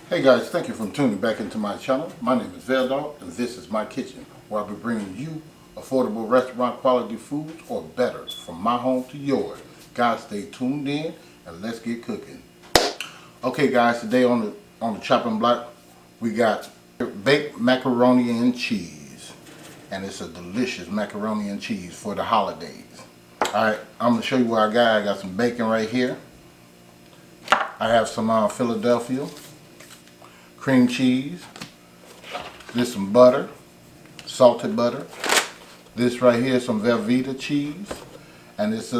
Hey guys, thank you for tuning back into my channel. My name is VELDOGG and this is my kitchen, where I'll be bringing you affordable restaurant quality foods or better from my home to yours. Guys, stay tuned in and let's get cooking. Okay guys, today on the chopping block we got baked macaroni and cheese, and it's a delicious macaroni and cheese for the holidays. Alright, I'm going to show you what I got. I got some bacon right here. I have some Philadelphia cream cheese. This some butter, salted butter. This right here is some Velveeta cheese, and this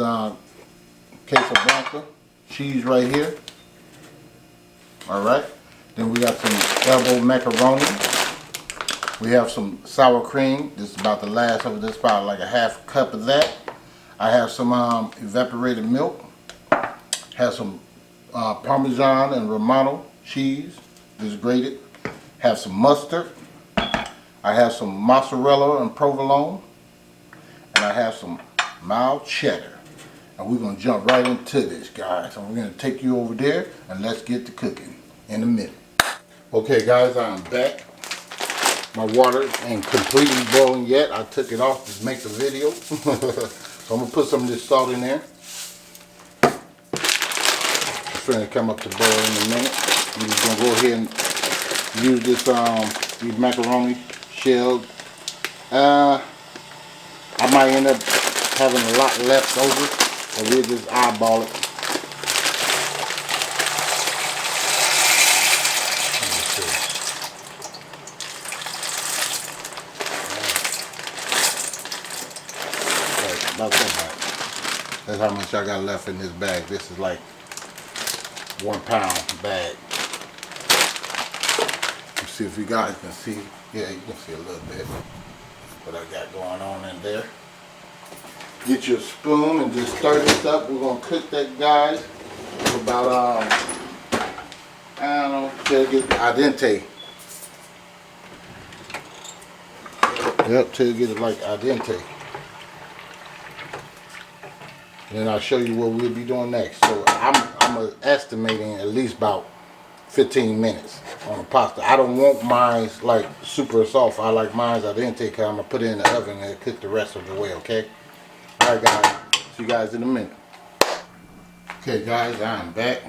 Casablanca cheese right here. All right. Then we got some elbow macaroni. We have some sour cream. This is about the last of it. This is about like a half cup of that. I have some evaporated milk. Have some Parmesan and Romano cheese. This is grated. Have some mustard. I have some mozzarella and provolone. And I have some mild cheddar. And we're going to jump right into this, guys. And we're going to take you over there and let's get to cooking in a minute. Okay, guys, I'm back. My water ain't completely boiling yet. I took it off to make the video. So I'm going to put some of this salt in there. It's going to come up to boil in a minute. I'm just going to go ahead and use this these macaroni shells. I might end up having a lot left over, and we'll just eyeball it. About that much. That's how much I got left in this bag. This is like 1 pound bag. Let's see if you guys can see. Yeah, you can see a little bit what I got going on in there. Get your spoon and just stir this up. We're gonna cook that, guys, for about I don't know, till it get al dente. Yep, till it get like al dente. And then I'll show you what we'll be doing next. So I'm estimating at least about 15 minutes on the pasta. I don't want mine like super soft. I like mine al dente because I'm going to put it in the oven and cook the rest of the way, okay? Alright guys, see you guys in a minute. Okay guys, I'm back.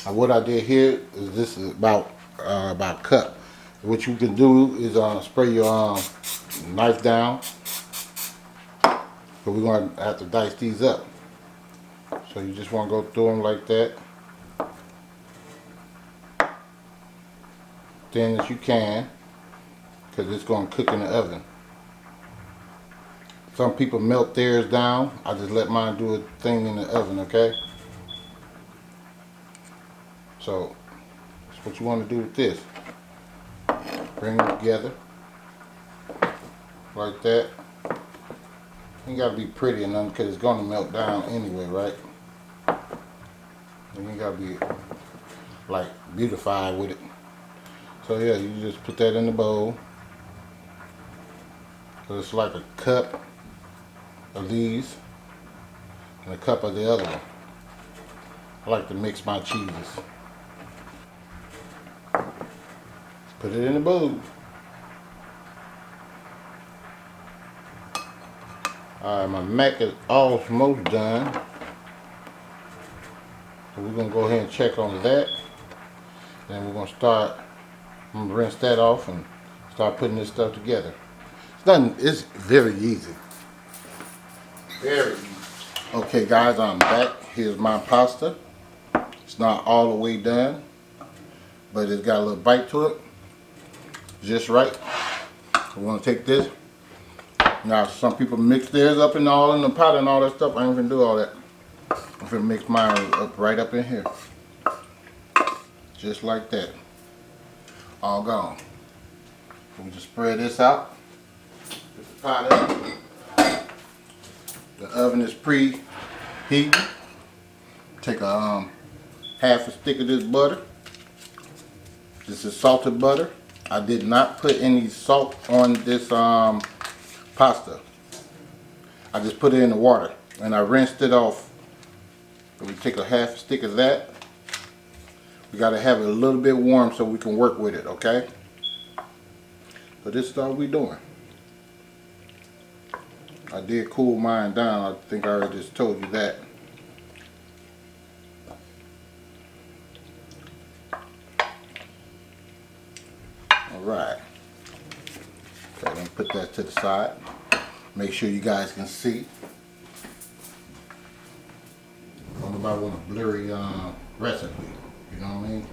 What I did here is this is about a cup. What you can do is spray your knife down. But we're going to have to dice these up. So you just want to go through them like that. Thin as you can, because it's going to cook in the oven. Some people melt theirs down. I just let mine do a thing in the oven, okay? So that's what you want to do with this. Bring them together like that. You gotta be pretty and nothing, because it's gonna melt down anyway, right? And you gotta be like beautified with it. So yeah, you just put that in the bowl. So it's like a cup of these and a cup of the other one. I like to mix my cheeses. Put it in the bowl. Alright, my mac is almost done. So we're going to go ahead and check on that. Then we're going to start, I'm going to rinse that off and start putting this stuff together. It's very easy. Very easy. Okay guys, I'm back. Here's my pasta. It's not all the way done, but it's got a little bite to it. Just right. We're going to take this. Now, some people mix theirs up and all in the pot and all that stuff. I ain't gonna do all that. I'm gonna mix mine up right up in here. Just like that. All gone. So we just spread this out. Put the pot up. The oven is preheating. Take a half a stick of this butter. This is salted butter. I did not put any salt on this pasta. I just put it in the water and I rinsed it off. So we take a half stick of that. We got to have it a little bit warm so we can work with it, okay? So this is all we doing. I did cool mine down. I think I already just told you that. Alright. Okay, then put that to the side. Make sure you guys can see. Nobody want a blurry recipe. You know what I mean?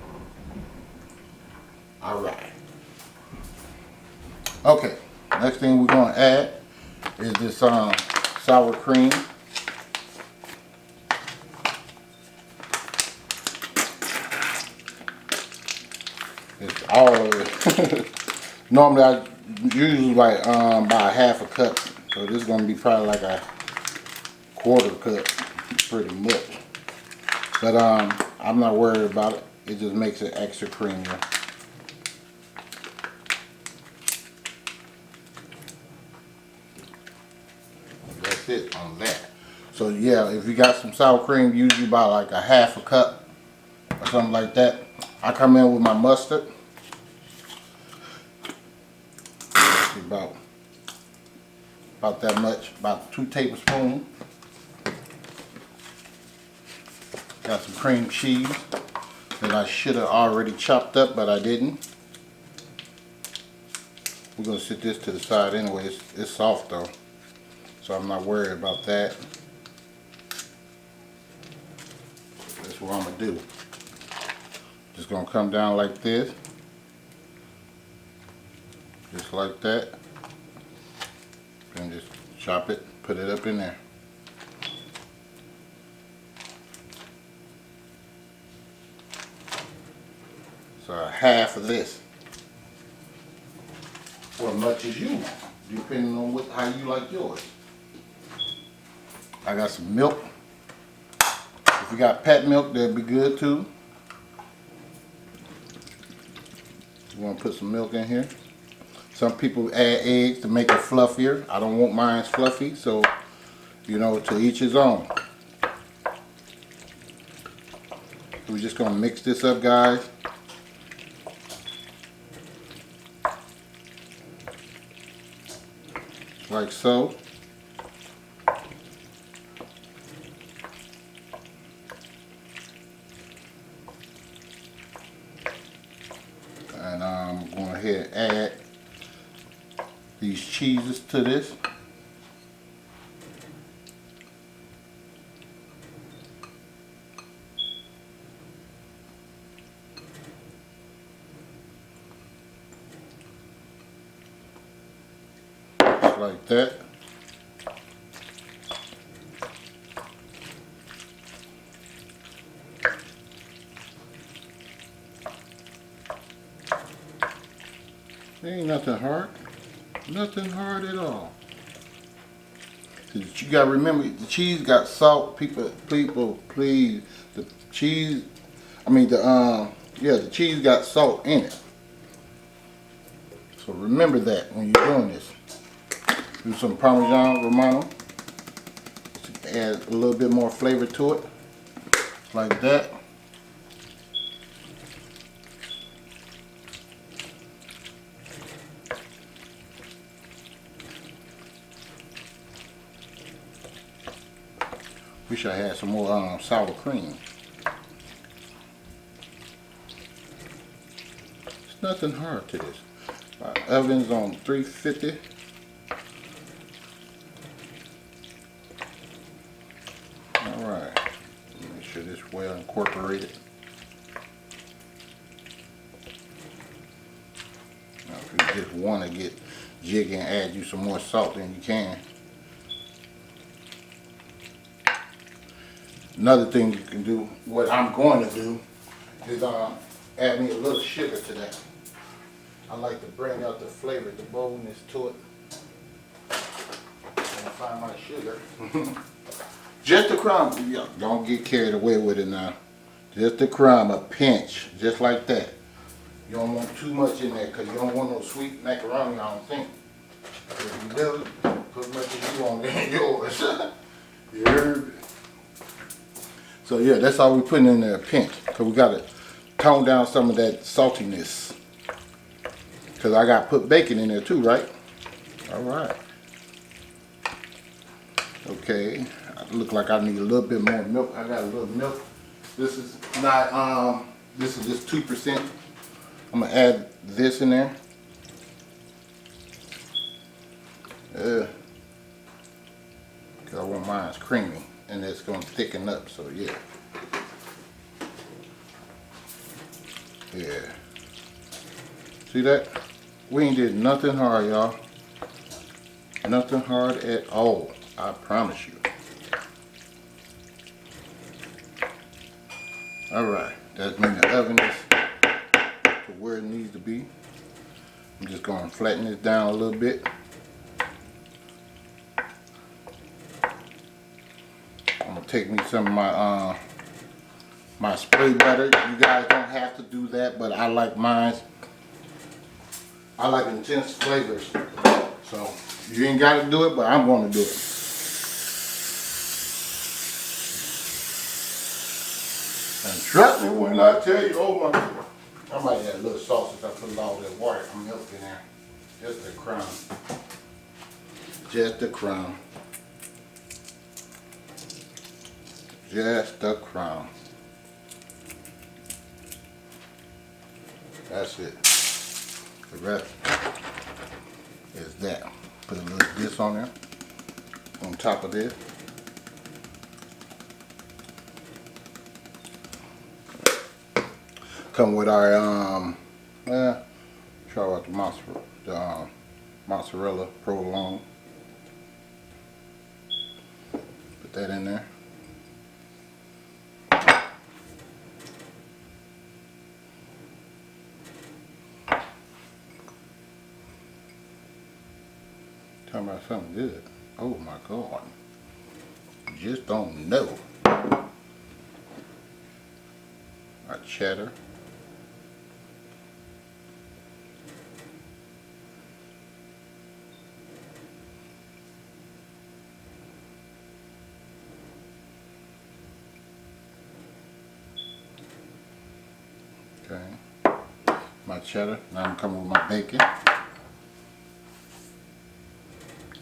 Alright. Okay. Next thing we're going to add is this sour cream. It's all of it. Normally I usually like by half a cup, so this is going to be probably like a quarter cup, pretty much. But I'm not worried about it. It just makes it extra creamier. That's it on that. So yeah, if you got some sour cream, usually about like a half a cup or something like that. I come in with my mustard. About that much, about 2 tablespoons. Got some cream cheese that I should have already chopped up, but I didn't. We're gonna sit this to the side anyway. It's soft though, so I'm not worried about that. That's what I'm gonna do. Just gonna come down like this, just like that. And just chop it, put it up in there. So half of this, or as much as you want, depending on how you like yours. I got some milk. If you got pet milk, that'd be good too. You want to put some milk in here. Some people add eggs to make it fluffier. I don't want mine fluffy, so, you know, to each his own. We're just going to mix this up, guys. Like so. And I'm going ahead and add these cheeses to this. Just like that. Ain't nothing hard. Nothing hard at all. You gotta remember, the cheese got salt. People, please. The cheese, the cheese got salt in it. So remember that when you're doing this. Do some Parmesan Romano to add a little bit more flavor to it, like that. Wish I had some more sour cream. It's nothing hard to this. My oven's on 350. Alright. Make sure this is well incorporated. Now if you just want to get jiggy and add you some more salt, then you can. Another thing you can do, what I'm going to do, is add me a little sugar to that. I like to bring out the flavor, the boldness to it. And find my sugar. Just a crumb. Yeah, don't get carried away with it now. Just a crumb, a pinch, just like that. You don't want too much in there because you don't want no sweet macaroni, I don't think. If you do, put much as you want in yours. You heard? So yeah, that's all we're putting in there, a pinch. Because we got to tone down some of that saltiness. Because I got put bacon in there too, right? Alright. Okay. Look like I need a little bit more milk. I got a little milk. This is not, this is just 2%. I'm going to add this in there. Because I want mine creamy. And it's going to thicken up, so yeah. Yeah. See that? We ain't did nothing hard, y'all. Nothing hard at all. I promise you. Alright. That's mean the oven is to where it needs to be. I'm just going to flatten this down a little bit. I'm going to take me some of my my spray butter. You guys don't have to do that, but I like mine. I like intense flavors. So you ain't got to do it, but I'm going to do it. And trust me when I tell you, oh my God. I might add a little sauce if I put all that water and milk in there. Just a crumb. Just a crumb. Just a crumb. That's it. The rest is that. Put a little of this on there. On top of this. Come with our try out the mozzarella provolone. Put that in there. Talking about something good. Oh my God. You just don't know. Our cheddar. Okay. My cheddar. Now I'm coming with my bacon.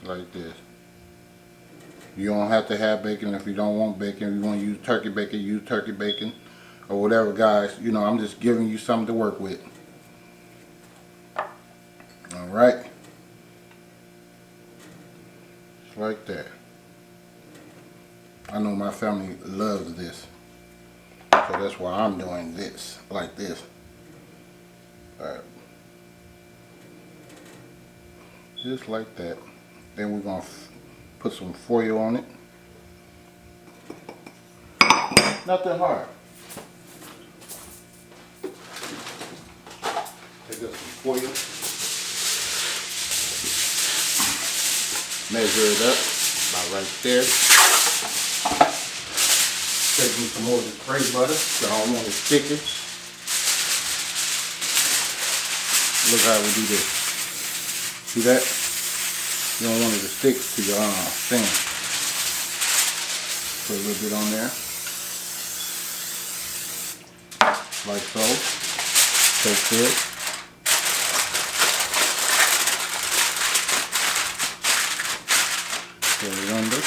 Like this. You don't have to have bacon if you don't want bacon. If you want to use turkey bacon or whatever, guys. You know, I'm just giving you something to work with. Alright. Just like that. I know my family loves this. So that's why I'm doing this. Like this. Alright. Just like that. Then we're going to put some foil on it. Nothing hard. Take up some foil. Measure it up. About right there. Take me some more of the spray butter. So I don't want it sticky. Look how we do this. See that? You don't want it to stick to your thing. Put a little bit on there. Like so. Take this. Put it under.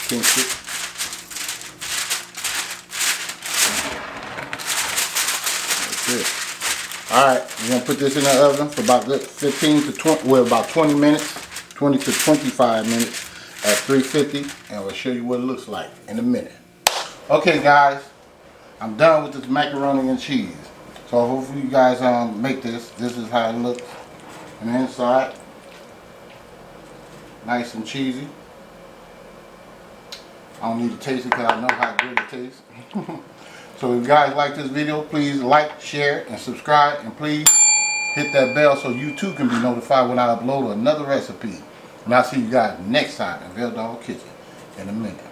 Pinch it. That's it. Alright, we're going to put this in the oven for about 15 to 20, well about 20 minutes, 20 to 25 minutes at 350, and we'll show you what it looks like in a minute. Okay guys, I'm done with this macaroni and cheese. So hopefully you guys make this. This is how it looks on the inside. Nice and cheesy. I don't need to taste it because I know how good it tastes. So if you guys like this video, please like, share, and subscribe. And please hit that bell so you too can be notified when I upload another recipe. And I'll see you guys next time in VELDOGG'S Kitchen in a minute.